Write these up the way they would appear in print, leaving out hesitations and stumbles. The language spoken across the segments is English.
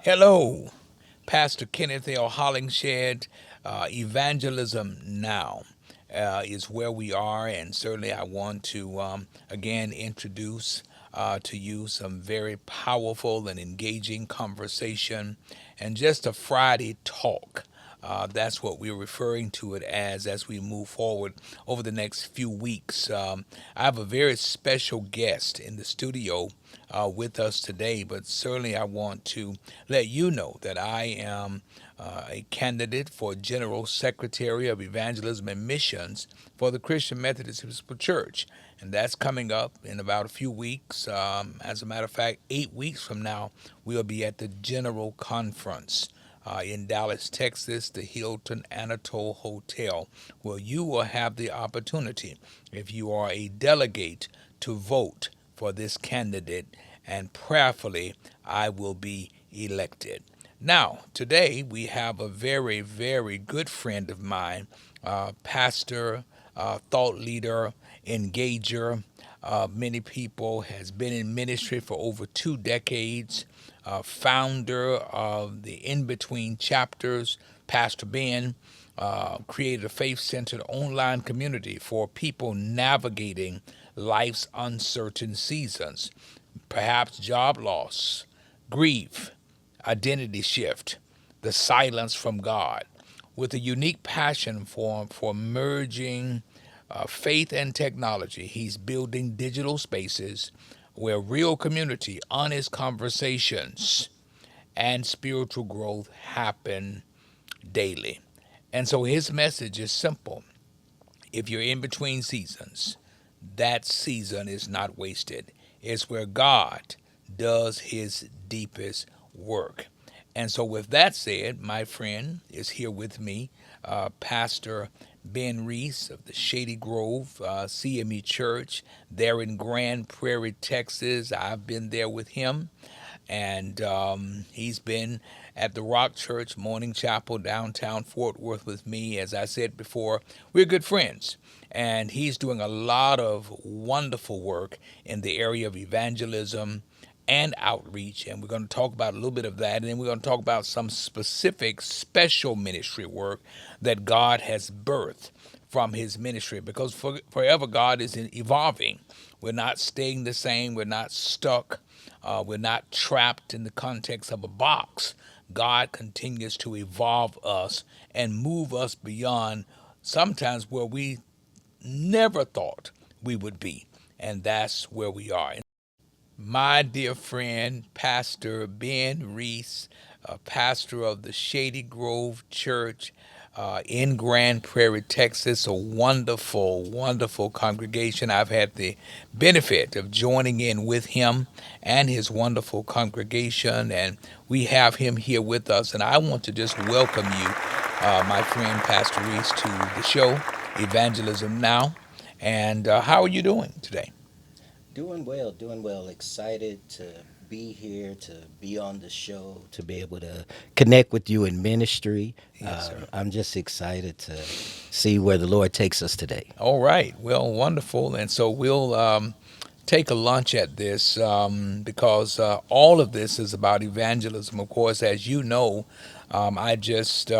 Hello, Pastor Kenneth L. Hollingshed. Evangelism now is where we are, and certainly I want to again introduce to you some very powerful and engaging conversation and just a Friday talk. That's what we're referring to it as we move forward over the next few weeks. I have a very special guest in the studio with us today, but certainly I want to let you know that I am a candidate for General Secretary of Evangelism and Missions for the Christian Methodist Episcopal Church. And that's coming up in about a few weeks. As a matter of fact, 8 weeks from now, we'll be at the General Conference in Dallas, Texas, the Hilton Anatole Hotel, where you will have the opportunity, if you are a delegate, to vote for this candidate, and prayerfully, I will be elected. Now, today we have a very, very good friend of mine, pastor, thought leader, engager. Many people has been in ministry for over 2 decades. Founder of the In Between Chapters, Pastor Ben, created a faith-centered online community for people navigating life's uncertain seasons, perhaps job loss, grief, identity shift, the silence from God, with a unique passion for merging faith and technology. He's building digital spaces where real community, honest conversations, and spiritual growth happen daily. And so his message is simple. If you're in between seasons, that season is not wasted. It's where God does his deepest work. And so, with that said, my friend is here with me, Pastor Ben Reese of the Shady Grove CME Church there in Grand Prairie, Texas. I've been there with him, and he's been at the Rock Church Morning Chapel downtown Fort Worth with me. As I said before, we're good friends, and he's doing a lot of wonderful work in the area of evangelism and outreach, and we're going to talk about a little bit of that, and then we're going to talk about some specific special ministry work that God has birthed from his ministry, because forever God is evolving. We're not staying the same. We're not stuck. We're not trapped in the context of a box. God continues to evolve us and move us beyond sometimes where we never thought we would be, and that's where we are. My dear friend, Pastor Ben Reese, pastor of the Shady Grove Church in Grand Prairie, Texas, a wonderful, wonderful congregation. I've had the benefit of joining in with him and his wonderful congregation, and we have him here with us. And I want to just welcome you, my friend, Pastor Reese, to the show, Evangelism Now. And how are you doing today? Doing well, doing well. Excited to be here, to be on the show, to be able to connect with you in ministry. Yes, sir. I'm just excited to see where the Lord takes us today. All right. Well, wonderful. And so we'll take a lunch at this because all of this is about evangelism. Of course, as you know, I just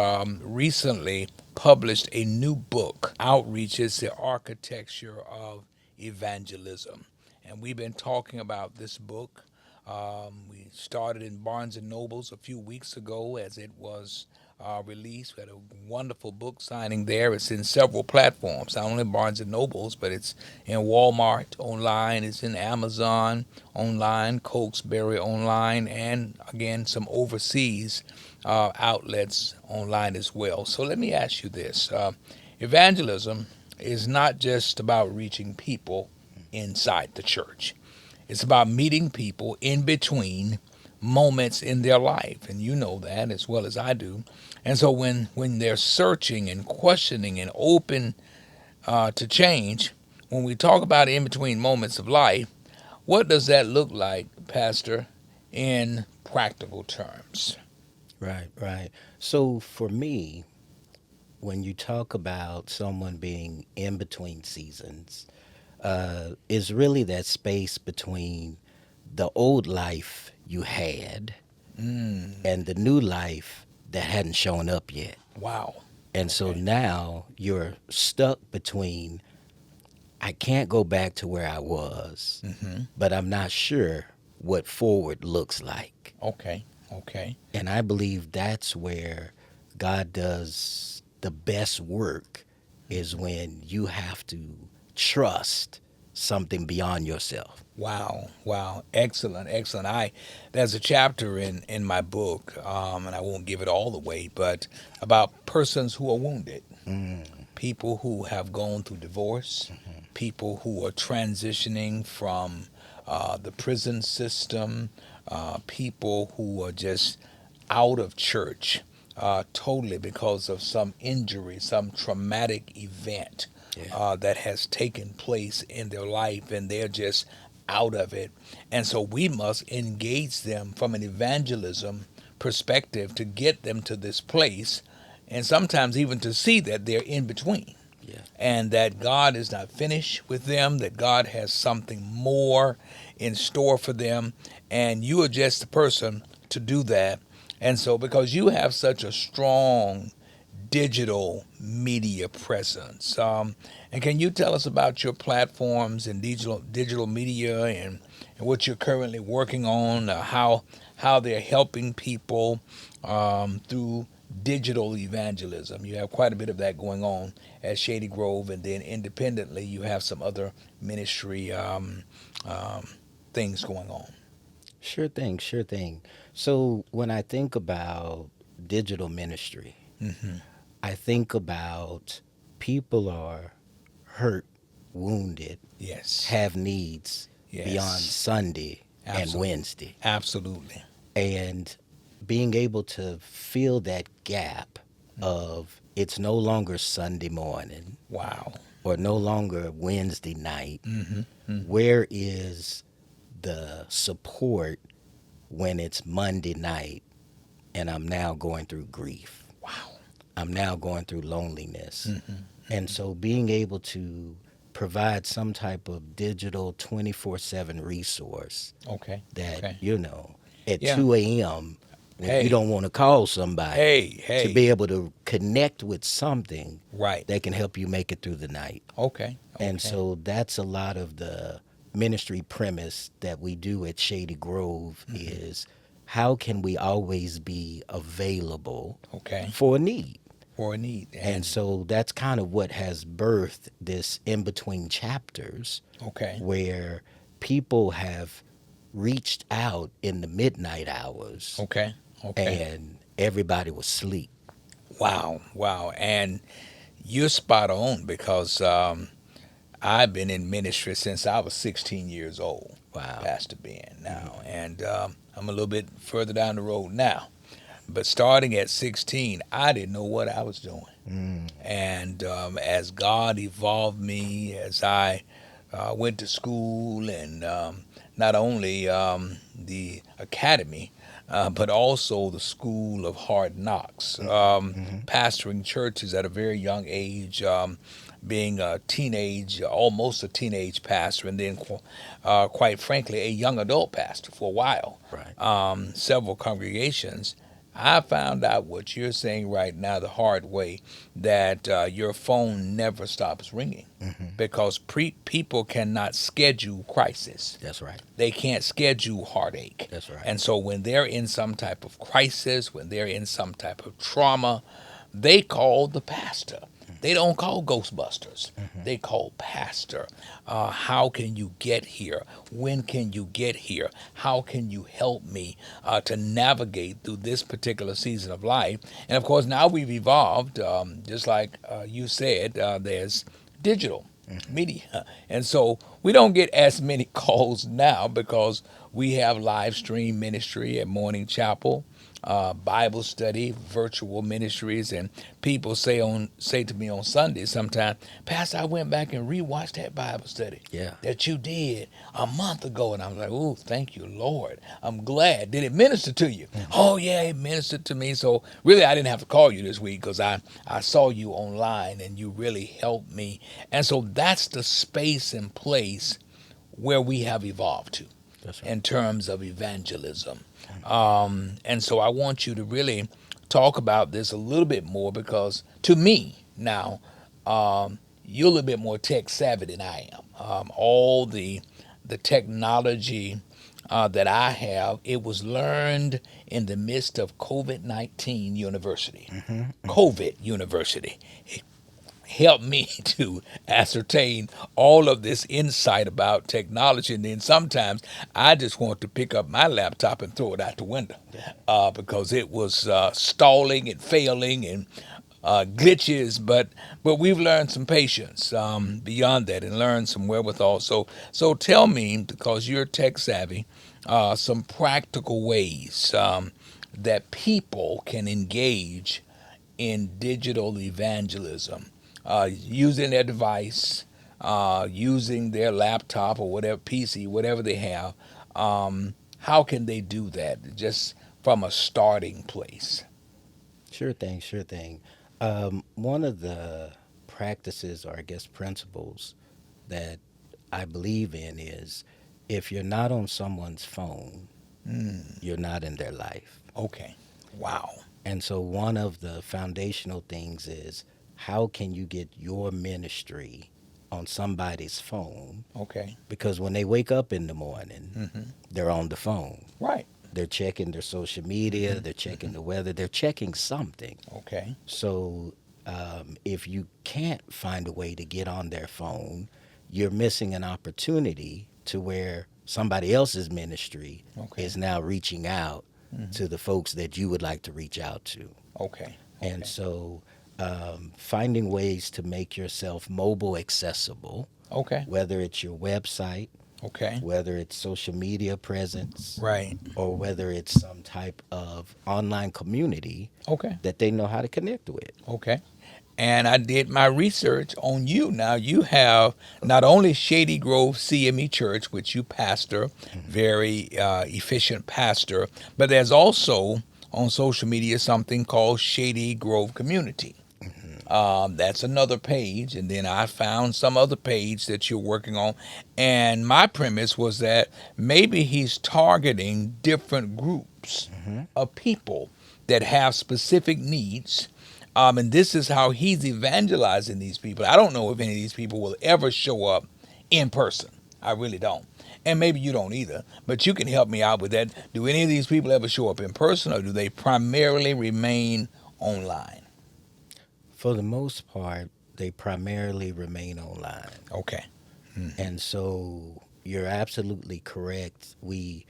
recently published a new book, Outreach is the Architecture of Evangelism. And we've been talking about this book. We started in Barnes and Nobles a few weeks ago as it was released. We had a wonderful book signing there. It's in several platforms, not only Barnes and Nobles, but it's in Walmart online, it's in Amazon online, Cokesbury online, and again, some overseas outlets online as well. So let me ask you this. Evangelism is not just about reaching people inside the church. It's about meeting people in between moments in their life, and you know that as well as I do. And so when they're searching and questioning and open to change, when we talk about in between moments of life, what does that look like, Pastor, in practical terms? Right, right. So for me, when you talk about someone being in between seasons, is really that space between the old life you had Mm, and the new life that hadn't shown up yet. wow. And so Okay. now you're stuck between, I can't go back to where I was, Hmm. but I'm not sure what forward looks like. Okay. Okay. And I believe that's where God does the best work, is when you have to trust something beyond yourself. Wow, wow, excellent, excellent. There's a chapter in my book, and I won't give it all away, but about persons who are wounded, Mm, people who have gone through divorce, people who are transitioning from the prison system, people who are just out of church totally because of some injury, some traumatic event yeah. that has taken place in their life, and they're just out of it. And so we must engage them from an evangelism perspective to get them to this place, and sometimes even to see that they're in between Yeah. and that God is not finished with them, that God has something more in store for them, and you are just the person to do that. And so, because you have such a strong digital media presence, and can you tell us about your platforms and digital media and what you're currently working on, how they're helping people through digital evangelism? You have quite a bit of that going on at Shady Grove, and then independently, you have some other ministry um, things going on. Sure thing, sure thing. So when I think about digital ministry, Hmm. I think about people are hurt, wounded, Yes, have needs beyond yes, Sunday and absolutely, Wednesday. absolutely. And being able to fill that gap of, it's no longer Sunday morning Wow. or no longer Wednesday night. Hmm. Hmm. Where is the support when it's Monday night and I'm now going through grief? Wow. I'm now going through loneliness. Hmm. And Hmm. so being able to provide some type of digital 24/7 resource Okay. that, Okay. at Yeah. 2 a.m., when you Hey. don't want to call somebody, Hey. to Hey. be able to connect with something Right. that can help you make it through the night. Okay. And Okay. so that's a lot of the ministry premise that we do at Shady Grove, Hmm. is how can we always be available Okay. for a need? For a need. And And so that's kind of what has birthed this in between chapters, okay. where people have reached out in the midnight hours Okay. Okay. and everybody was asleep. Wow. Wow. And you're spot on because I've been in ministry since I was 16 years old, Wow. Pastor Ben, now. And I'm a little bit further down the road now. But starting at 16, I didn't know what I was doing. Mm, And as God evolved me, as I went to school and not only the academy, but also the school of hard knocks, mm-hmm. pastoring churches at a very young age, being a teenage, almost a teenage pastor, and then, quite frankly, a young adult pastor for a while, Right. several congregations. I found out what you're saying right now the hard way, that your phone never stops ringing Hmm. because people cannot schedule crisis. That's right. They can't schedule heartache. That's right. And so when they're in some type of crisis, when they're in some type of trauma, they call the pastor. They don't call Ghostbusters. Hmm. They call pastor. How can you get here? When can you get here? How can you help me to navigate through this particular season of life? And of course, now we've evolved, just like you said, there's digital Hmm. media. And so We don't get as many calls now because we have live stream ministry at Morning Chapel, Bible study, virtual ministries, and people say to me on Sunday sometimes, Pastor, I went back and rewatched that Bible study Yeah. that you did a month ago, and I was like, oh, thank you, Lord. I'm glad. Did it minister to you? Oh yeah, it ministered to me. So really, I didn't have to call you this week because I saw you online and you really helped me. And so that's the space and place where we have evolved to That's right. in terms of evangelism. And so I want you to really talk about this a little bit more because to me now, you're a little bit more tech savvy than I am. All the technology that I have, it was learned in the midst of COVID-19 university. COVID university help me to ascertain all of this insight about technology. And then sometimes I just want to pick up my laptop and throw it out the window because it was stalling and failing and glitches. But we've learned some patience beyond that and learned some wherewithal. So tell me, because you're tech savvy, some practical ways that people can engage in digital evangelism, using their device, using their laptop or whatever PC, whatever they have. How can they do that? Just from a starting place. Sure thing, sure thing. One of the practices, or I guess principles, that I believe in is if you're not on someone's phone, you're not in their life. Okay. Wow. And so, one of the foundational things is how can you get your ministry on somebody's phone? Okay. Because when they wake up in the morning, they're on the phone. Right. They're checking their social media, they're checking the weather, they're checking something. Okay. So if you can't find a way to get on their phone, you're missing an opportunity to where somebody else's ministry Okay. is now reaching out to the folks that you would like to reach out to. Okay. And Okay. so finding ways to make yourself mobile accessible, Okay. whether it's your website, Okay. whether it's social media presence, Right. or whether it's some type of online community Okay. that they know how to connect with. Okay. And I did my research on you. Now you have not only Shady Grove CME Church, which you pastor, very efficient pastor, but there's also on social media something called Shady Grove Community. That's another page, and then I found some other page that you're working on. And my premise was that maybe he's targeting different groups of people that have specific needs. And this is how he's evangelizing these people. I don't know if any of these people will ever show up in person. I really don't. And maybe you don't either, but you can help me out with that. Do any of these people ever show up in person, or do they primarily remain online? For the most part, they primarily remain online. Okay. And so you're absolutely correct. We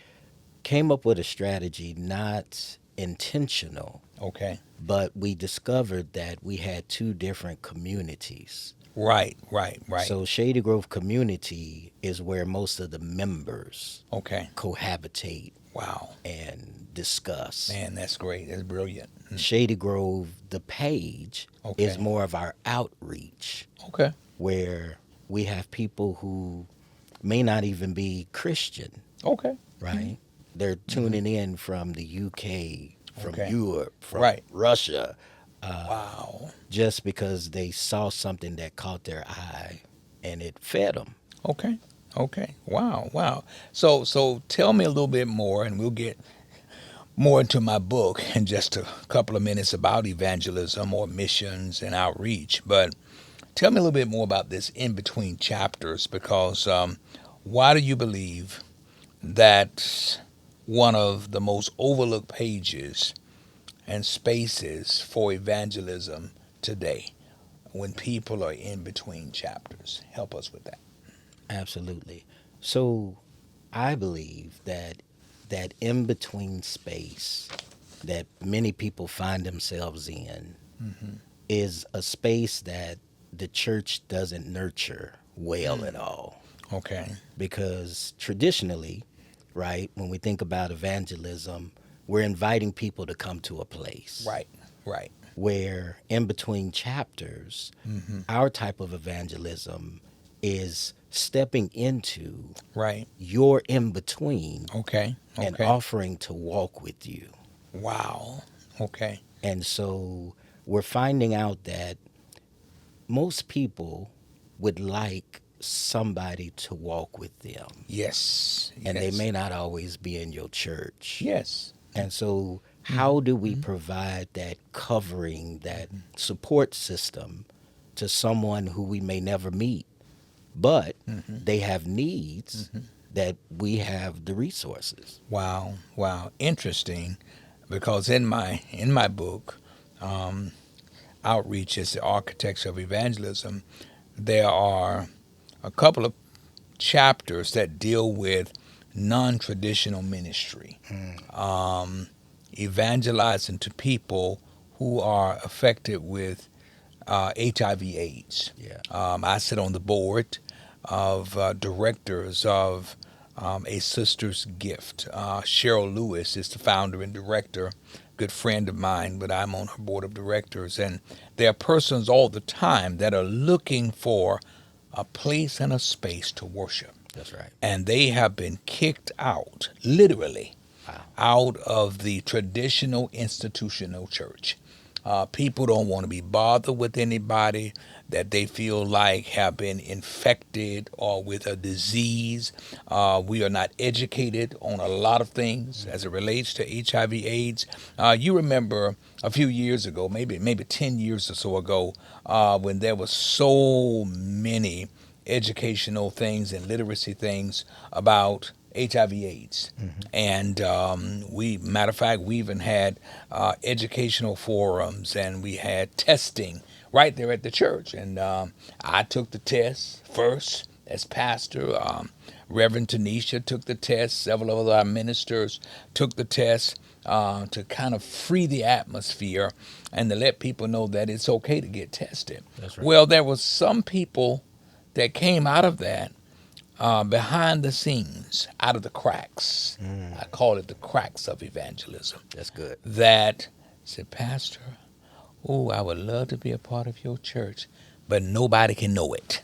came up with a strategy, not intentional, Okay. but we discovered that we had two different communities. Right, right, right. So Shady Grove community is where most of the members Okay. cohabitate Wow. and discuss. Man, that's great. That's brilliant. Shady Grove, the page, is Okay. more of our outreach, Okay. where we have people who may not even be Christian, Okay. right? They're tuning in from the UK, from Okay. Europe, from Right. Russia, Wow. just because they saw something that caught their eye and it fed them. Okay. Okay. Wow. Wow. So tell me a little bit more, and we'll get more into my book in just a couple of minutes about evangelism or missions and outreach. But tell me a little bit more about this in between chapters, because why do you believe that's one of the most overlooked pages and spaces for evangelism today when people are in between chapters? Help us with that. Absolutely. So I believe that that in between space that many people find themselves in is a space that the church doesn't nurture well at all. Okay. because traditionally, right, when we think about evangelism, we're inviting people to come to a place Right. Right. where in between chapters, Mm-hmm. our type of evangelism is stepping into Right. your in between Okay. and Okay. offering to walk with you. Wow. Okay. And so we're finding out that most people would like somebody to walk with them, Yes. and they Yes. may not always be in your church. Yes. And so, Mm-hmm. how do we Mm-hmm. provide that covering, that support system to someone who we may never meet, but Mm-hmm. they have needs Mm-hmm. that we have the resources? Wow. Wow. Interesting, because in my book, um, Outreach is the Architecture of Evangelism. There are a couple of chapters that deal with non-traditional ministry, Mm, um, evangelizing to people who are affected with HIV/AIDS. yeah. I sit on the board of directors of a Sister's Gift. Cheryl Lewis is the founder and director, good friend of mine, but I'm on her board of directors. And there are persons all the time that are looking for a place and a space to worship. That's right. And they have been kicked out, literally, Wow. out of the traditional institutional church. People don't want to be bothered with anybody that they feel like have been infected or with a disease. We are not educated on a lot of things as it relates to HIV/AIDS. You remember a few years ago, maybe 10 years or so ago, when there was so many educational things and literacy things about HIV/AIDS. Hmm. And matter of fact, we even had educational forums, and we had testing right there at the church. And I took the test first as pastor. Reverend Tanisha took the test. Several of our ministers took the test to kind of free the atmosphere and to let people know that it's okay to get tested. That's right. Well, there was some people that came out of that behind the scenes, out of the cracks. Mm, I call it the cracks of evangelism. that's good. That said, Pastor, oh, I would love to be a part of your church, but nobody can know it.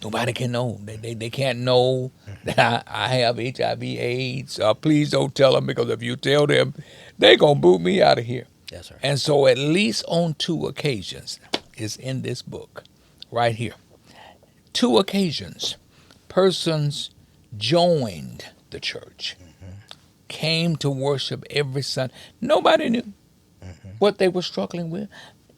Nobody can know. They can't know that I have HIV/AIDS. Please don't tell them, because if you tell them, they're going to boot me out of here. That's right. And so, at least on two occasions, is in this book, right here. Two occasions, persons joined the church, came to worship every Sunday. Nobody knew Hmm. what they were struggling with.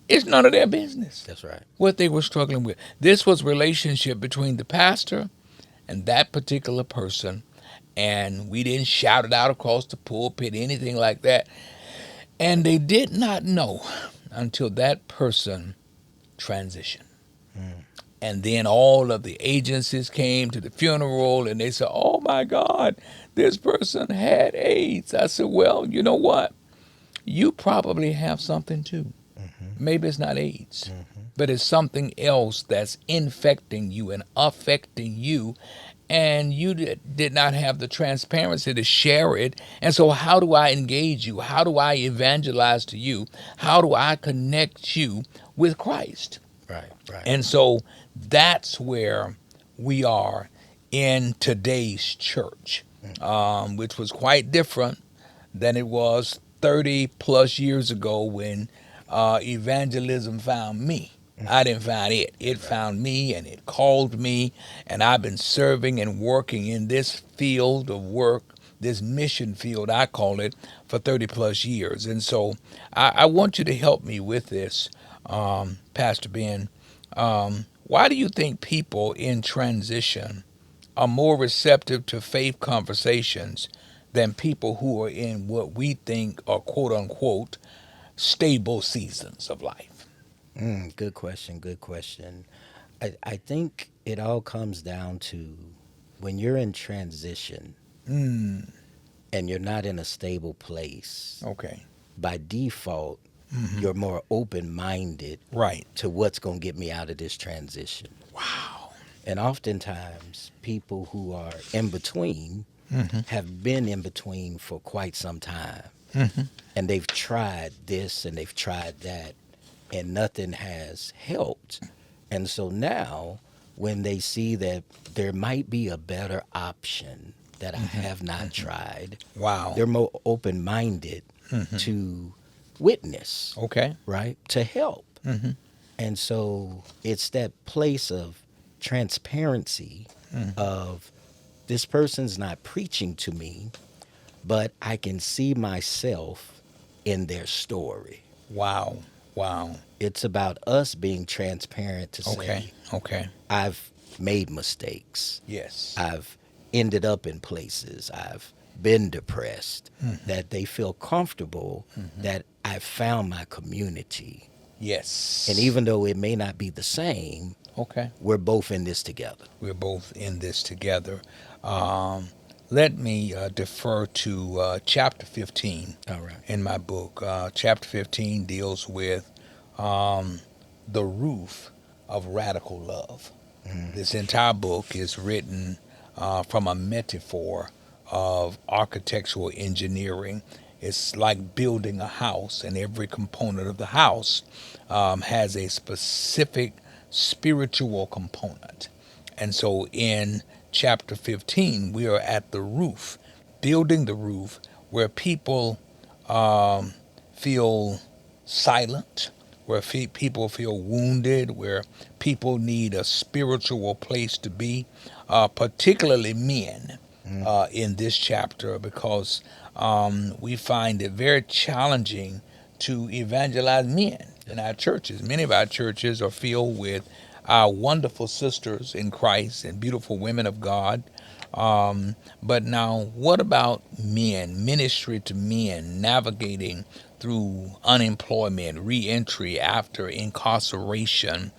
It's none of their business That's right. what they were struggling with. This was relationship between the pastor and that particular person, and we didn't shout it out across the pulpit, anything like that. And they did not know until that person transitioned. Mm, And then all of the agencies came to the funeral, and they said, "Oh my God, this person had AIDS." I said, "Well, you know what? You probably have something too. hmm. Maybe it's not AIDS, Hmm. but it's something else that's infecting you and affecting you, and you did not have the transparency to share it. And so, how do I engage you? How do I evangelize to you? How do I connect you with Christ?" Right. Right. And so, that's where we are in today's church, which was quite different than it was 30 plus years ago when evangelism found me. I didn't find it. It Right. found me, and it called me, and I've been serving and working in this field of work, this mission field, I call it, for 30 plus years. And so I want you to help me with this, Pastor Ben. Why do you think people in transition are more receptive to faith conversations than people who are in what we think are quote unquote stable seasons of life? Good question. Good question. I think it all comes down to when you're in transition Mm, and you're not in a stable place, okay. by default, Hmm. you're more open minded Right. to what's going to get me out of this transition. Wow. And oftentimes, people who are in between have been in between for quite some time. And they've tried this and they've tried that, and nothing has helped. And so now, when they see that there might be a better option that I have not tried, Wow. they're more open minded to witness, Okay. right? To help. And so it's that place of transparency of this person's not preaching to me, but I can see myself in their story. Wow. Wow. It's about us being transparent to Okay. say, Okay. I've made mistakes. Yes. I've ended up in places. I've been depressed. That they feel comfortable that I've found my community. Yes. And even though it may not be the same, Okay. we're both in this together. We're both in this together. Um, Let me defer to chapter 15 All right. in my book. Chapter 15 deals with um, the roof of radical love. This entire book is written from a metaphor of architectural engineering. It's like building a house, and every component of the house has a specific spiritual component. And so in chapter 15, we are at the roof, building the roof where people feel silent, where people feel wounded, where people need a spiritual place to be, particularly men in this chapter, because we find it very challenging to evangelize men in our churches. Many of our churches are filled with our wonderful sisters in Christ and beautiful women of God. But now, what about men, ministry to men, navigating through unemployment, reentry after incarceration,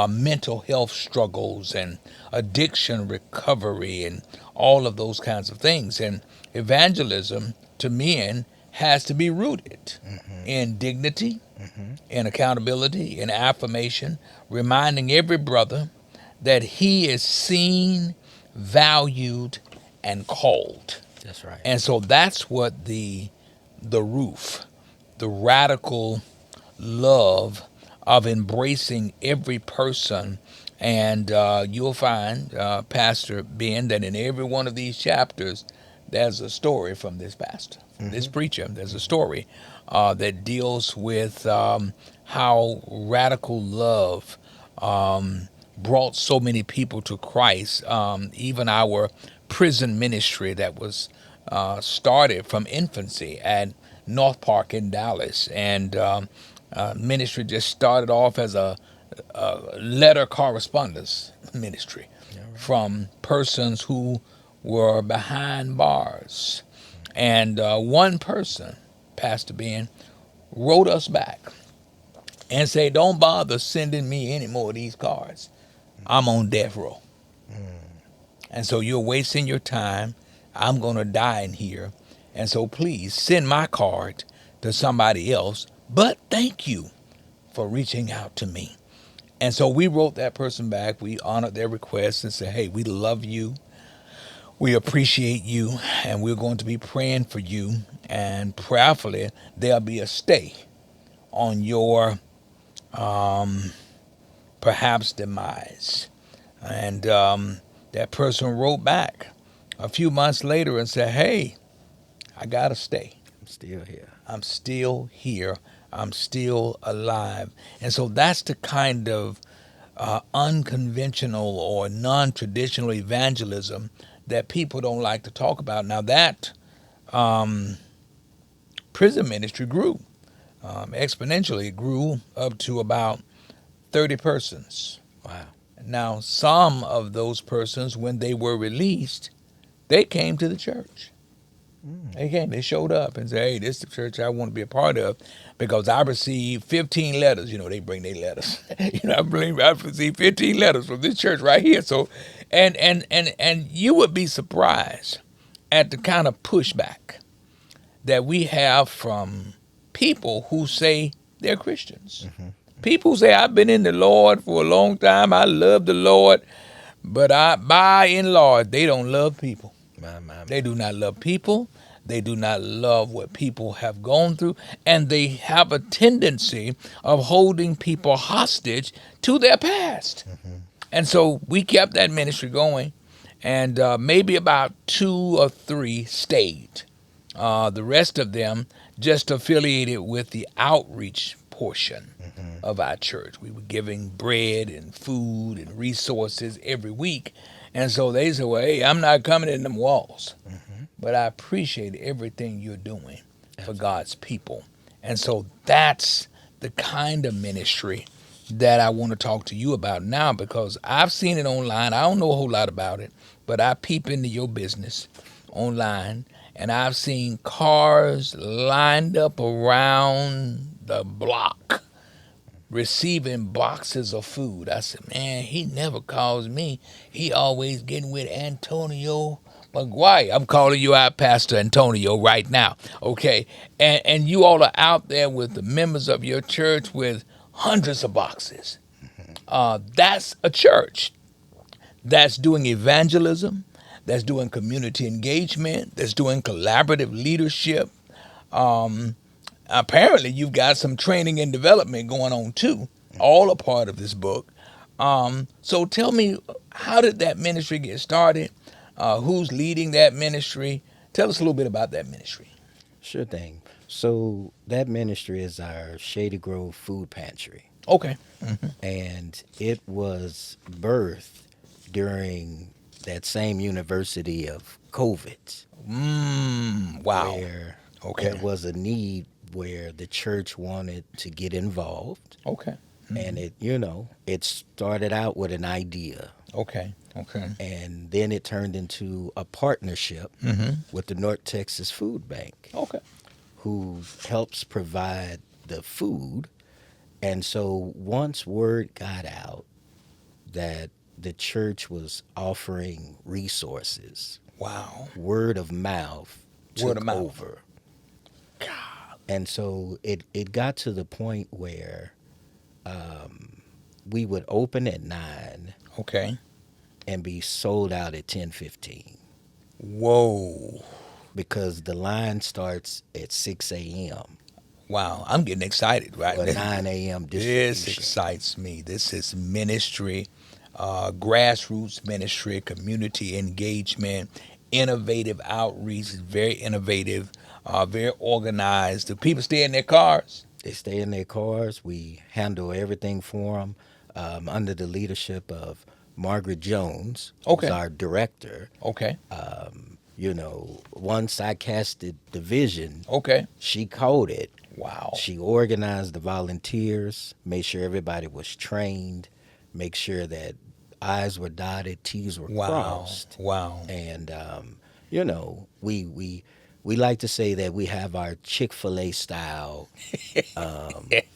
mental health struggles, and addiction recovery, and all of those kinds of things? And evangelism to men has to be rooted in dignity, in accountability, in affirmation, reminding every brother that he is seen, valued, and called. That's right. And so that's what the roof, the radical love of embracing every person. And you'll find, Pastor Ben, that in every one of these chapters, there's a story from this pastor, from this preacher. There's a story that deals with how radical love brought so many people to Christ. Even our prison ministry that was started from infancy at North Park in Dallas, and ministry just started off as a letter correspondence ministry from persons who were behind bars. And one person, Pastor Ben, wrote us back and said, "Don't bother sending me any more of these cards. I'm on death row. And so you're wasting your time. I'm going to die in here. And so please send my card to somebody else. But thank you for reaching out to me." And so we wrote that person back. We honored their request and said, "Hey, we love you. We appreciate you. And we're going to be praying for you. And prayerfully, there'll be a stay on your perhaps demise." And that person wrote back a few months later and said, "Hey, I got to stay. I'm still here. I'm still here. I'm still alive." And so that's the kind of unconventional or non-traditional evangelism that people don't like to talk about. Now that prison ministry grew exponentially. It grew up to about 30 persons. Wow. Now, some of those persons, when they were released, they came to the church. They came, they showed up and said, "Hey, this is the church I want to be a part of because I received 15 letters." You know, they bring their letters. I received 15 letters from this church right here. So, and you would be surprised at the kind of pushback that we have from people who say they're Christians. People say, "I've been in the Lord for a long time. I love the Lord, But by and large, they don't love people. They My. do not love people. They do not love what people have gone through. And they have a tendency of holding people hostage to their past. Hmm. And so we kept that ministry going. And maybe about two or three stayed. The rest of them just affiliated with the outreach portion Hmm. of our church. We were giving bread and food and resources every week. And so they said, well, hey, I'm not coming in them walls, Hmm. but I appreciate everything you're doing for Absolutely. God's people. And so that's the kind of ministry that I want to talk to you about now because I've seen it online. I don't know a whole lot about it, but I peep into your business online and I've seen cars lined up around the block receiving boxes of food. I said, man, he never calls me. He always getting with Antonio McGuire. I'm calling you out, Pastor Antonio, right now. Okay. And you all are out there with the members of your church with hundreds of boxes. That's a church that's doing evangelism, that's doing community engagement, that's doing collaborative leadership. Um, Apparently you've got some training and development going on too, all a part of this book. So tell me, how did that ministry get started? Who's leading that ministry? Tell us a little bit about that ministry. Sure thing. So that ministry is our Shady Grove Food Pantry, Okay. and it was birthed during that same university of COVID, Wow. where there Okay. was a need where the church wanted to get involved, Okay. and it started out with an idea, Okay. Okay. and then it turned into a partnership with the North Texas Food Bank, Okay. who helps provide the food. And so once word got out that the church was offering resources, Wow. word of mouth Word of took mouth. over. And so it got to the point where we would open at 9 Okay. and be sold out at 10:15 Whoa. because the line starts at 6 a.m. Wow. I'm getting excited right for a now. 9 a.m. This distribution. excites me. This is ministry, grassroots ministry, community engagement, innovative outreach, very innovative, very organized. Do people stay in their cars? They stay in their cars. We handle everything for them under the leadership of Margaret Jones, who's Okay, our director. okay, Once I casted the vision, okay. she caught it. Wow, She organized the volunteers, made sure everybody was trained, make sure that I's were dotted, T's were wow, crossed, wow. and we like to say that we have our Chick-fil-A style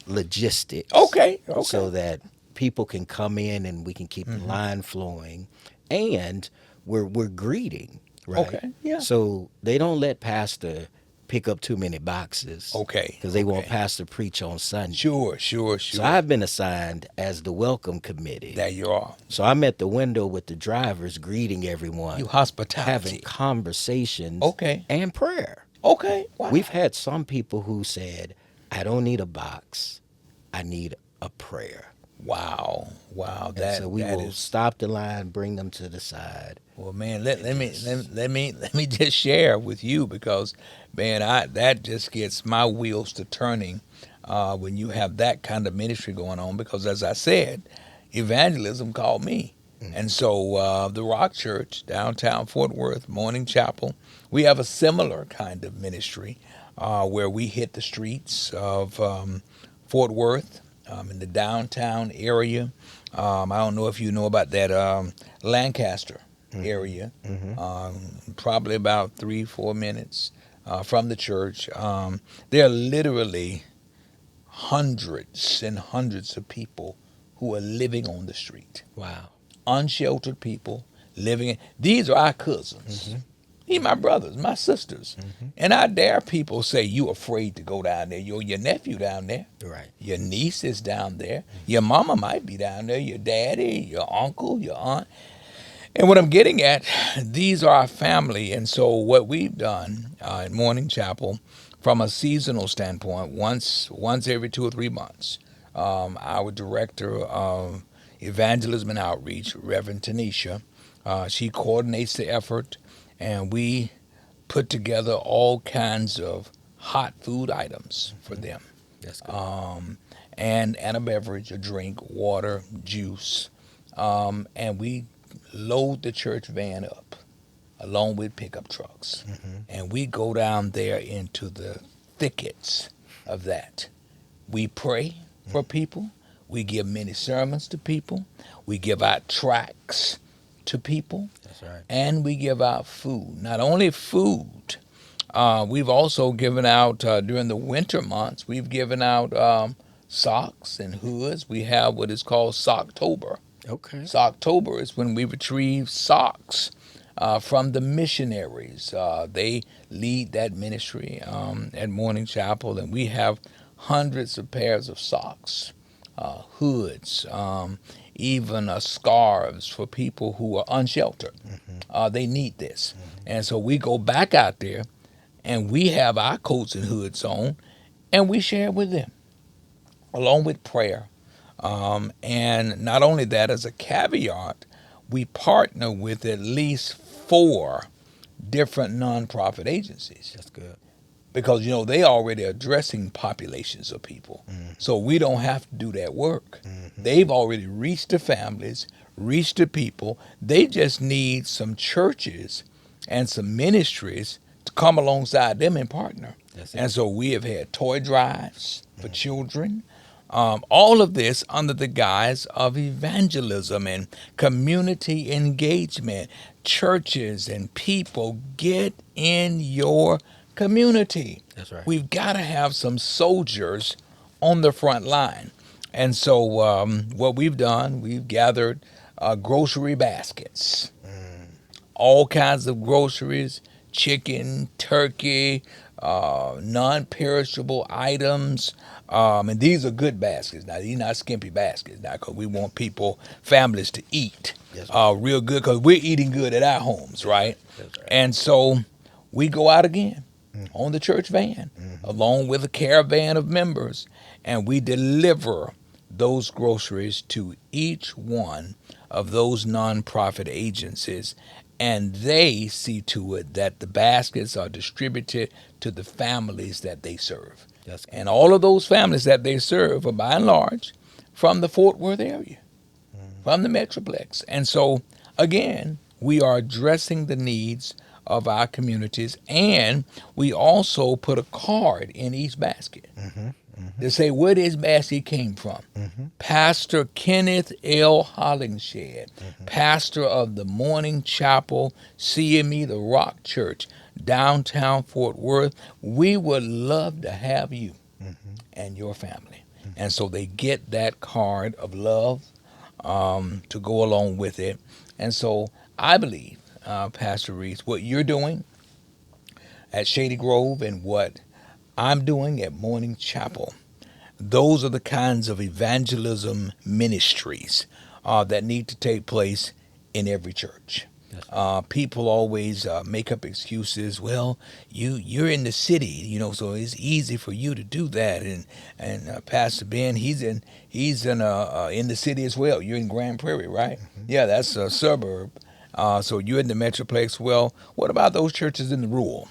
logistics, Okay, so okay, that people can come in and we can keep the line flowing, and we're greeting, right? okay. Yeah. So they don't let pastor pick up too many boxes Okay, because they want okay. pastor preach on Sunday. Sure, sure, So sure. I've been assigned as the welcome committee. There you are. So I'm at the window with the drivers greeting You everyone, having hospitality. conversations Okay, and prayer. okay. Wow. We've had some people who said, I don't need a box, I need a prayer. Wow, wow. And That so we that will is. stop the line, bring them to the side, Well, man, and just, let me just share with you because, man, I that just gets my wheels to turning when you have that kind of ministry going on. Because as I said, evangelism called me, and so the Rock Church downtown Fort Worth Morning Chapel, we have a similar kind of ministry where we hit the streets of Fort Worth in the downtown area. I don't know if you know about that Lancaster area, hmm probably about 3 4 minutes from the church. There are literally hundreds and hundreds of people who are living on the street, wow. unsheltered people living in. These are our cousins. Hmm. These my brothers, my sisters. Hmm. And I dare people say you afraid to go down there. Your nephew down there. Right. Your niece is down there. Your mama might be down there. Your daddy, your uncle, your aunt. And what I'm getting at, these are our family. And so what we've done in Morning Chapel, from a seasonal standpoint, once every 2 or 3 months, our director of evangelism and outreach, Reverend Tanisha, she coordinates the effort, and we put together all kinds of hot food items for Hmm. them, That's good. um, and a beverage, a drink, water, juice, and we load the church van up along with pickup trucks, Hmm. and we go down there into the thickets of that. We pray for people. We give many sermons to people. We give out tracts to people, That's right. and we give out food. Not only food, we've also given out during the winter months. We've given out socks and hoods. We have what is called Socktober. Okay. Socktober is when we retrieve socks from the missionaries. They lead that ministry at Morning Chapel, and we have hundreds of pairs of socks, hoods, even scarves for people who are unsheltered. Hmm. They need this. Hmm. And so we go back out there and we have our coats and hoods on and we share with them along with prayer. And not only that, as a caveat, we partner with at least four different nonprofit agencies That's good. because they already addressing populations of people, Hmm. so we don't have to do that work. Hmm. They've already reached the families, reached the people. They just need some churches and some ministries to come alongside them and partner. That's And it. so we have had toy drives for Hmm. children, all of this under the guise of evangelism and community engagement. Churches and people, get in your community. That's right. We've got to have some soldiers on the front line. And so, what we've done, we've gathered grocery baskets, Mm. all kinds of groceries, chicken, turkey, non perishable items. And these are good baskets. Now, these are not skimpy baskets now because we want people, families to eat That's right. real good because we're eating good at our homes, That's right. right? That's right. And so we go out again Hmm. on the church van Hmm. along with a caravan of members and we deliver those groceries to each one of those nonprofit agencies, and they see to it that the baskets are distributed to the families that they serve. That's And good. all of those families that they serve are by and large from the Fort Worth area, Hmm. from the Metroplex. And so, again, we are addressing the needs of our communities, and we also put a card in each basket Hmm. Hmm. to say where this basket came from. Hmm. Pastor Kenneth L. Hollingshed, Hmm. pastor of the Morning Chapel, CME, the Rock Church, downtown Fort Worth. We would love to have you Hmm. and your family. And Hmm. so they get that card of love to go along with it. And so I believe, Pastor Reese, what you're doing at Shady Grove and what I'm doing at Morning Chapel, those are the kinds of evangelism ministries that need to take place in every church. That's right. People always make up excuses. Well, you're in the city, so it's easy for you to do that. And Pastor Ben, he's in the city as well. You're in Grand Prairie, right? Hmm. Yeah, that's a suburb. So you're in the metroplex. Well, what about those churches in the rural?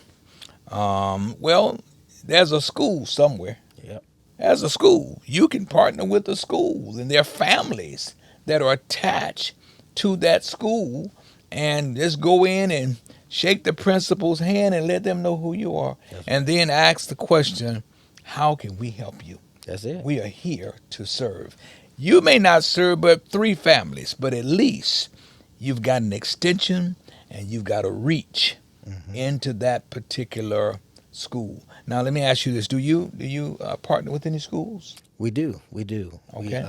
Well, there's a school somewhere. Yep. As a school, you can partner with the schools and their families that are attached to that school and just go in and shake the principal's hand and let them know who you are. That's And right. then ask the question, how can we help you? That's it. We are here to serve. You may not serve but three families, but at least you've got an extension and you've got a reach Hmm. into that particular school. Now, let me ask you this: Do you partner with any schools? We do. We do. Okay.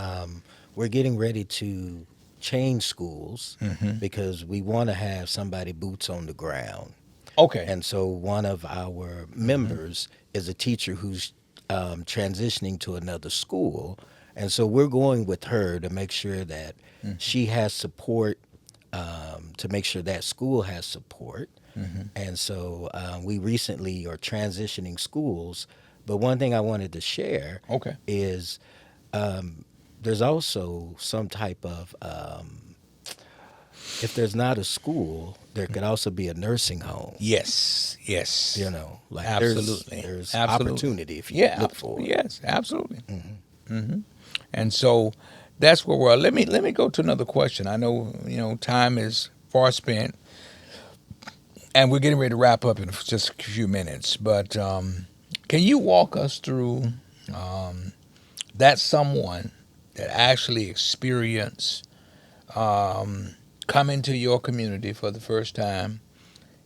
We're getting ready to change schools Hmm. because we want to have somebody boots on the ground. Okay. And so one of our Hmm. members is a teacher who's transitioning to another school. And so we're going with her to make sure that she has support to make sure that school has support. And so we recently are transitioning schools. But one thing I wanted to share Okay. is there's also some type of, if there's not a school, there could also be a nursing home. Yes. Yes. Like Absolutely. there's Absolutely. opportunity if you Yeah. look for it. Yes. Absolutely. And so that's where we're. Let me go to another question. I know time is far spent, and we're getting ready to wrap up in just a few minutes. But can you walk us through that someone that actually experienced coming to your community for the first time,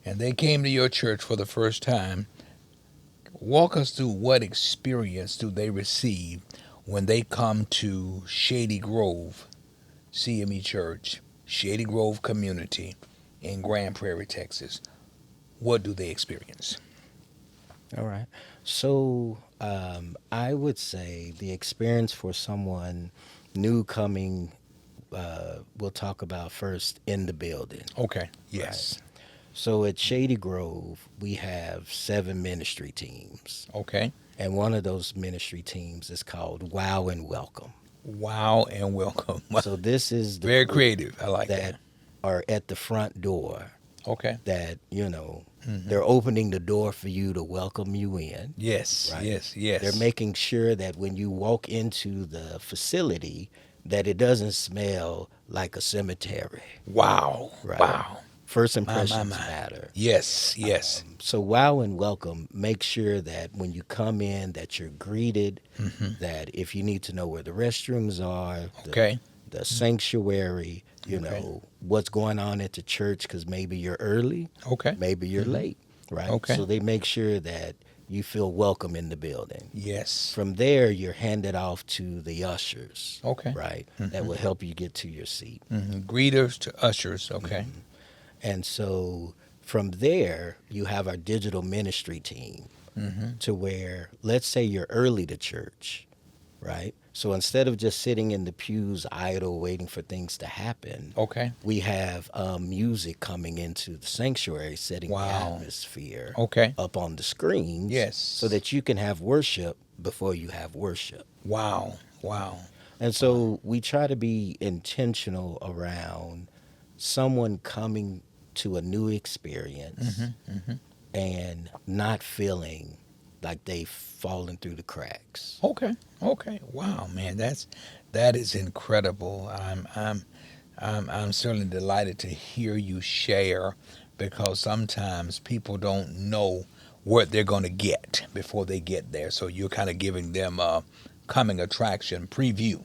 and they came to your church for the first time? Walk us through what experience do they receive when they come to Shady Grove CME Church, Shady Grove Community in Grand Prairie, Texas? What do they experience? All right. So I would say the experience for someone new coming, we'll talk about first in the building. Okay. Right. Yes. So at Shady Grove, we have 7 ministry teams. Okay. And one of those ministry teams is called Wow and Welcome. Wow and welcome. So this is the Very group creative. I like that that. are at the front door Okay. that, they're opening the door for you to welcome you in. Yes. Right. Yes. They're Yes. making sure that when you walk into the facility, that it doesn't smell like a cemetery. Wow. Right. Wow. First My, impressions my. matter. Yes. Yes. So wow and welcome, make sure that when you come in that you're greeted, that if you need to know where the restrooms are, Okay. the sanctuary, Okay. what's going on at the church, because maybe you're early, Okay. maybe you're late, right? Okay. So they make sure that you feel welcome in the building. Yes. From there, you're handed off to the ushers, Okay. right? That will help you get to your seat. Greeters to ushers. Okay. And so from there, you have our digital ministry team to where, let's say you're early to church, right? So instead of just sitting in the pews idle waiting for things to happen, Okay. we have music coming into the sanctuary, setting the Wow. atmosphere Okay. up on the screens Yes. so that you can have worship before you have worship. Wow. Wow. And so we try to be intentional around someone coming to a new experience and not feeling like they've fallen through the cracks. Okay. Okay. Wow, man, that is incredible. I'm certainly delighted to hear you share, because sometimes people don't know what they're going to get before they get there. So you're kind of giving them a coming attraction preview.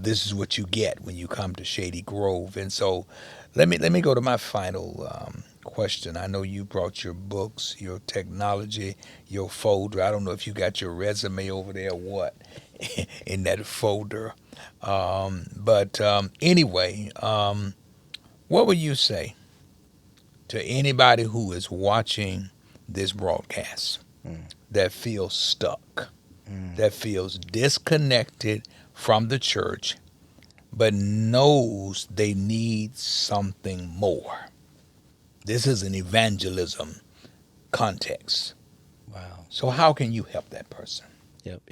This is what you get when you come to Shady Grove. And so let me go to my final question. I know you brought your books, your technology, your folder. I don't know if you got your resume over there or what in that folder. But anyway, what would you say to anybody who is watching this broadcast that feels stuck, that feels disconnected from the church, but knows they need something more? This is an evangelism context. Wow. So how can you help that person? Yep.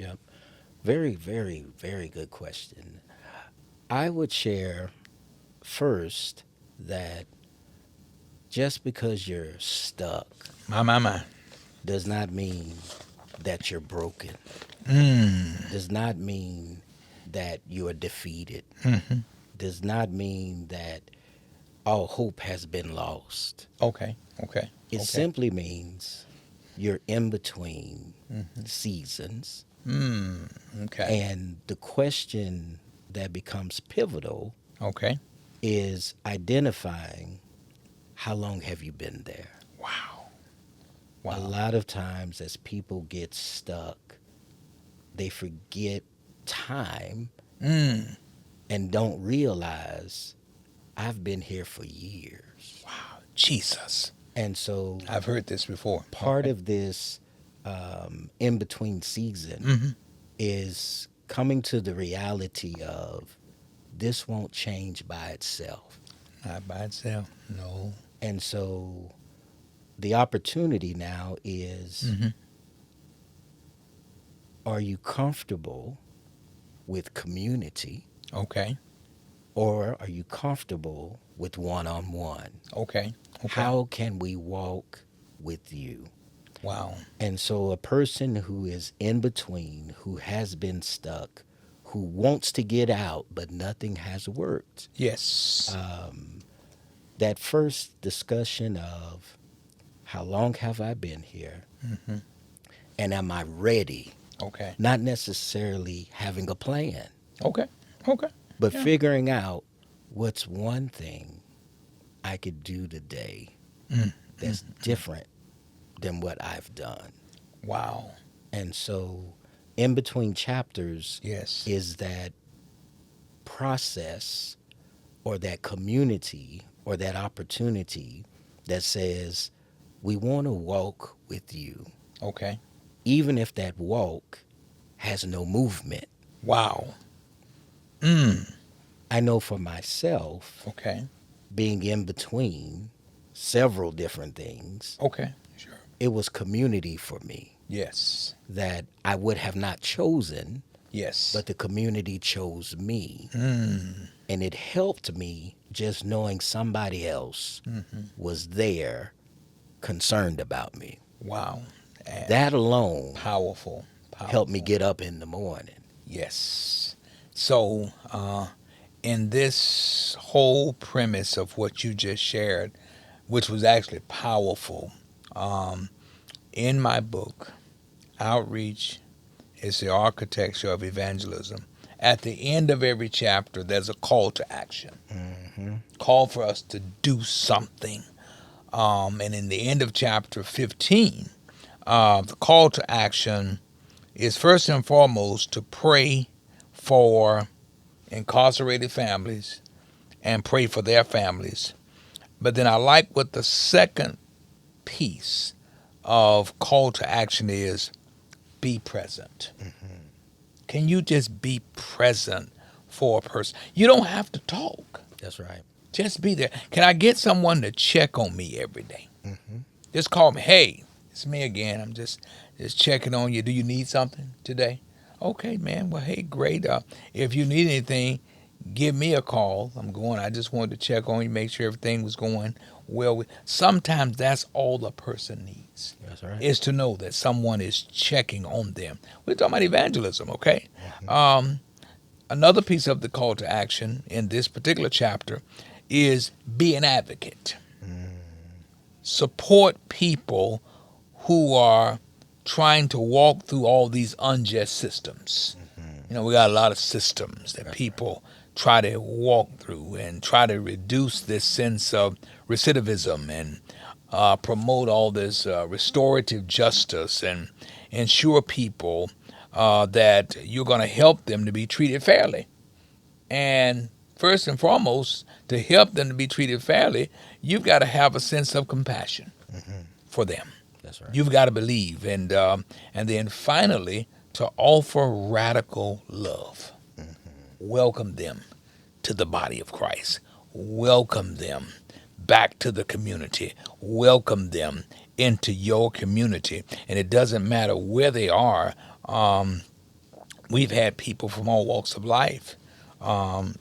Very, very, very good question. I would share first that just because you're stuck My. does not mean that you're broken, does not mean that you are defeated, does not mean that all hope has been lost. Okay. Okay. It Okay. simply means you're in between seasons. Okay. And the question that becomes pivotal Okay. is identifying how long have you been there? Wow. A Wow. lot of times, as people get stuck, they forget time and don't realize I've been here for years. Jesus. And so I've heard this before. part Okay. of this in between season is coming to the reality of this won't change by itself. Not by itself. No. And so the opportunity now is, Mm-hmm. are you comfortable with community, Okay. or are you comfortable with one on one? Okay. Okay. How can we walk with you? Wow. And so, a person who is in between, who has been stuck, who wants to get out, but nothing has worked, Yes. that first discussion of how long have I been here Mm-hmm. and am I ready? Okay. Not necessarily having a plan, Okay. Okay. but Yeah. figuring out what's one thing I could do today Mm. that's different than what I've done. Wow. And so, in between chapters Yes. is that process or that community or that opportunity that says, we want to walk with you, Okay. even if that walk has no movement. Wow. Mm. I know for myself, Okay. being in between several different things, Okay. Sure. it was community for me Yes. that I would have not chosen, Yes. but the community chose me. Mm. And it helped me just knowing somebody else Mm-hmm. was there concerned about me. Wow. That alone Powerful. helped me Powerful. get up in the morning. Yes. So, in this whole premise of what you just shared, which was actually powerful, um, in my book, Outreach is the Architecture of Evangelism. At the end of every chapter, there's a call to action, Mm-hmm. call for us to do something. And in the end of chapter 15, the call to action is first and foremost to pray for incarcerated families and pray for their families. But then I like what the second piece of call to action is: be present. Mm-hmm. Can you just be present for a person? You don't have to talk. That's right. Just be there. Can I get someone to check on me every day? Mm-hmm. Just call me. Hey, it's me again. I'm just checking on you. Do you need something today? Okay, man. Well, hey, great. If you need anything, give me a call. I just wanted to check on you, make sure everything was going well. Sometimes that's all a person needs, That's right. is to know that someone is checking on them. We're talking about evangelism, okay? Mm-hmm. Another piece of the call to action in this particular chapter is be an advocate. Support people who are trying to walk through all these unjust systems. Mm-hmm. You know, we got a lot of systems that That's right. people try to walk through and try to reduce this sense of recidivism and promote all this restorative justice and ensure people that you're going to help them to be treated fairly. And first and foremost, to help them to be treated fairly, you've got to have a sense of compassion Mm-hmm. for them. That's right. You've got to believe, and then finally to offer radical love. Welcome them to the body of Christ. Welcome them back to the community. Welcome them into your community, and it doesn't matter where they are. Um, we've had people from all walks of life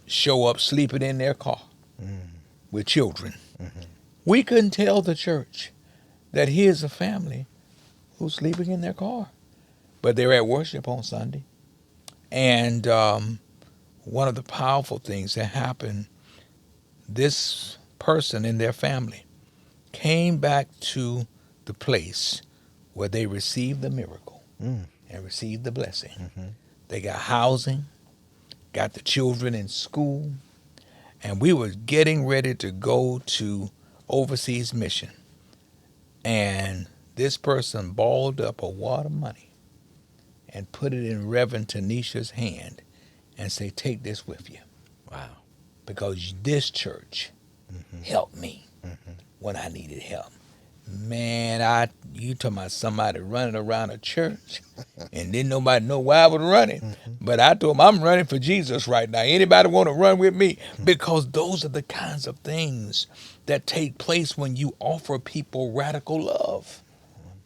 show up sleeping in their car Mm-hmm. with children. Mm-hmm. We couldn't tell the church that here's a family who's sleeping in their car, but they're at worship on Sunday. And one of the powerful things that happened, this person in their family came back to the place where they received the miracle and received the blessing. Mm-hmm. They got housing, got the children in school, and we were getting ready to go to overseas mission. And this person balled up a wad of money and put it in Reverend Tanisha's hand and say, take this with you Wow. because this church Mm-hmm. helped me Mm-hmm. when I needed help. Man, you talking about somebody running around a church and didn't nobody know why I was running. But I told them I'm running for Jesus right now. Anybody want to run with me? Because those are the kinds of things that take place when you offer people radical love.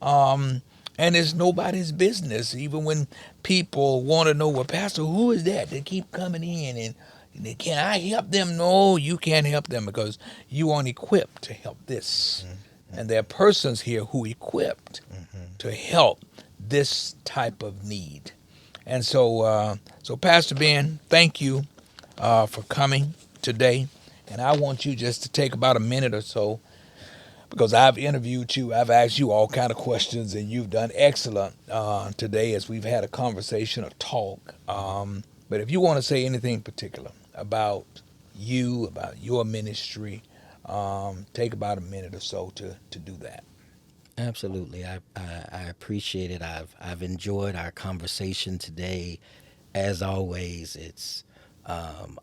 Um, and it's nobody's business. Even when people want to know, well, Pastor, who is that? They keep coming in and can I help them? No, you can't help them because you aren't equipped to help this. And there are persons here who are equipped to help this type of need. And so Pastor Ben, thank you for coming today. And I want you just to take about a minute or so because I've interviewed you, I've asked you all kind of questions, and you've done excellent today as we've had a conversation, a talk. But if you want to say anything particular about you, about your ministry, take about a minute or so to do that. Absolutely. I appreciate it. I've enjoyed our conversation today. As always, it's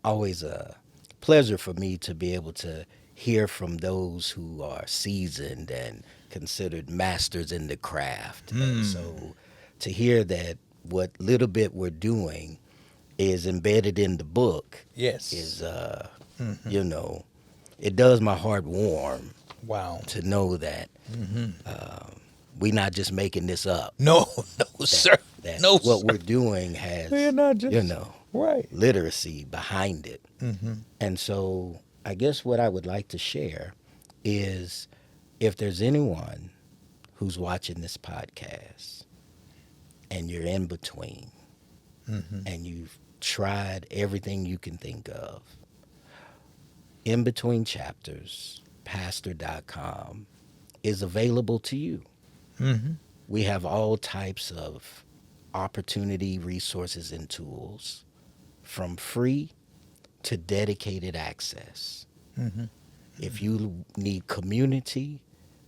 always a pleasure for me to be able to hear from those who are seasoned and considered masters in the craft. And so to hear that what little bit we're doing is embedded in the book Yes. is, you know, it does my heart warm Wow. to know that we're not just making this up. No, no, That sir. that No, what sir. we're doing We're has, not you just know, right. literacy behind it. And so I guess what I would like to share is if there's anyone who's watching this podcast and you're in between and you've tried everything you can think of, in between chapters, pastor.com is available to you. Mm-hmm. We have all types of opportunity, resources, and tools from free to dedicated access. Mm-hmm. If you need community,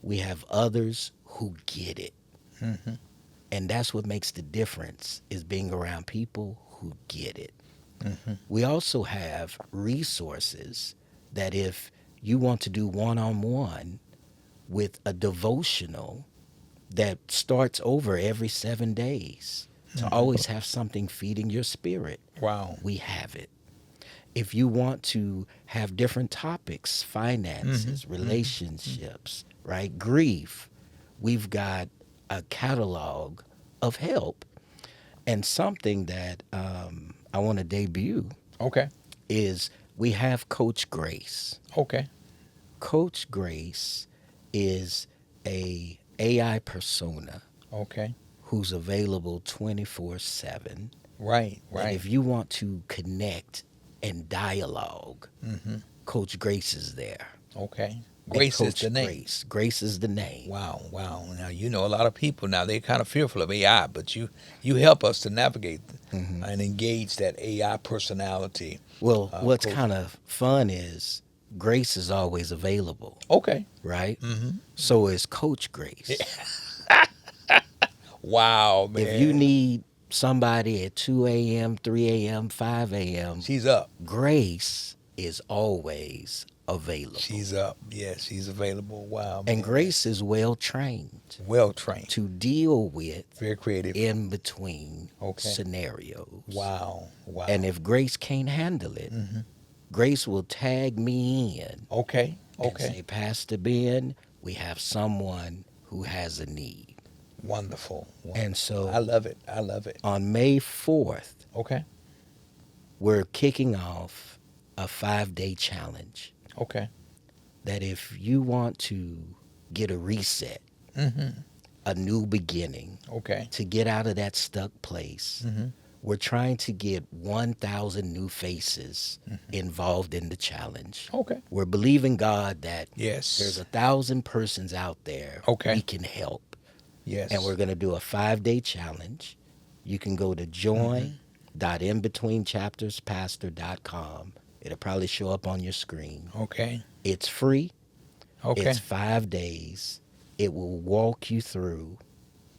we have others who get it. Mm-hmm. And that's what makes the difference is being around people who get it. Mm-hmm. We also have resources that if you want to do one-on-one with a devotional that starts over every 7 days to always have something feeding your spirit, Wow. we have it. If you want to have different topics, finances, relationships, right, grief, we've got a catalog of help. And something that I want to debut Okay. is we have Coach Grace. Okay. Coach Grace is a AI persona Okay. who's available 24/7. Right. And Right. if you want to connect and dialogue, Mm-hmm. Coach Grace is there. Okay. And Grace is Coach the name. Grace is the name. Wow, wow. Now you know a lot of people now they're kind of fearful of AI, but you help us to navigate hmm and engage that AI personality. Well, what's Coach. kind of fun is Grace is always available, Okay. right? Mm-hmm. So is Coach Grace. Wow, If you man. need somebody at 2 a.m., 3 a.m., 5 a.m., She's up. Grace is always available. She's up. Yeah, she's available. Wow, And man. Grace is well trained Well trained. to deal with Very creative. in between Okay. scenarios. Wow. Wow. And if Grace can't handle it, Mm-hmm. Grace will tag me in Okay. and Okay. say, Pastor Ben, we have someone who has a need. Wonderful. And I so love it. I love it. on May 4th, Okay. we're kicking off a 5-day challenge Okay. that if you want to get a reset, Mm-hmm. a new beginning, Okay. to get out of that stuck place, Mm-hmm. we're trying to get 1,000 new faces involved in the challenge. Okay. We're believing God that Yes. there's 1,000 persons out there Okay. we can help. Yes. And we're going to do a 5-day challenge. You can go to join.inbetweenchapterspastor.com. It'll probably show up on your screen. Okay. It's free. Okay. It's 5 days. It will walk you through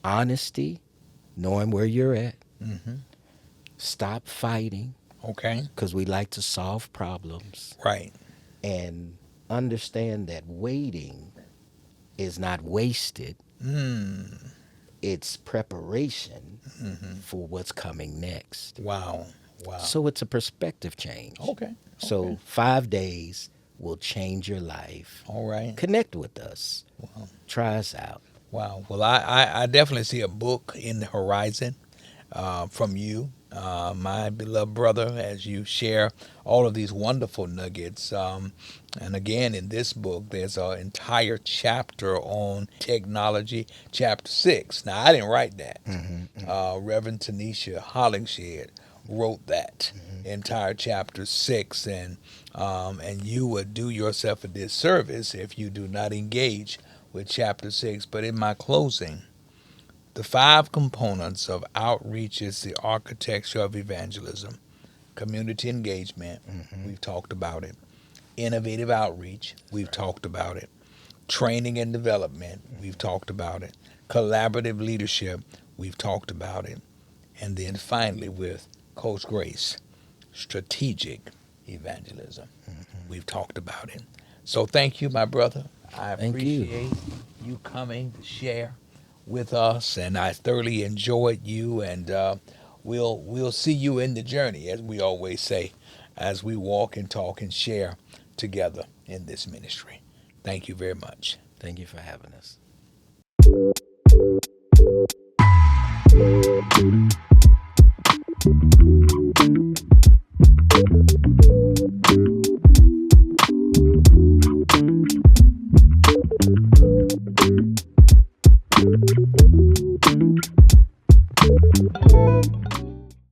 honesty, knowing where you're at, Mm-hmm. stop fighting, Okay. because we like to solve problems, Right. and understand that waiting is not wasted, Mm. it's preparation Hmm. for what's coming next. Wow. Wow. So it's a perspective change. Okay. Okay. So 5 days will change your life. All right. Connect with us. Wow. Try us out. Wow. Well, I definitely see a book in the horizon from you, my beloved brother, as you share all of these wonderful nuggets. And again, in this book, there's an entire chapter on technology, chapter 6. Now, I didn't write that. Reverend Tanisha Hollingshed wrote that entire chapter 6, and you would do yourself a disservice if you do not engage with chapter 6. But in my closing, the five components of outreach is the architecture of evangelism. Community engagement, we've talked about it. Innovative outreach, we've talked about it. Training and development, we've talked about it. Collaborative leadership, we've talked about it. And then finally, with Coach Grace, strategic evangelism, we've talked about it. So thank you, my brother. I Thank you. appreciate you coming to share with us, and I thoroughly enjoyed you. And we'll see you in the journey, as we always say, as we walk and talk and share together in this ministry. Thank you very much. Thank you for having us.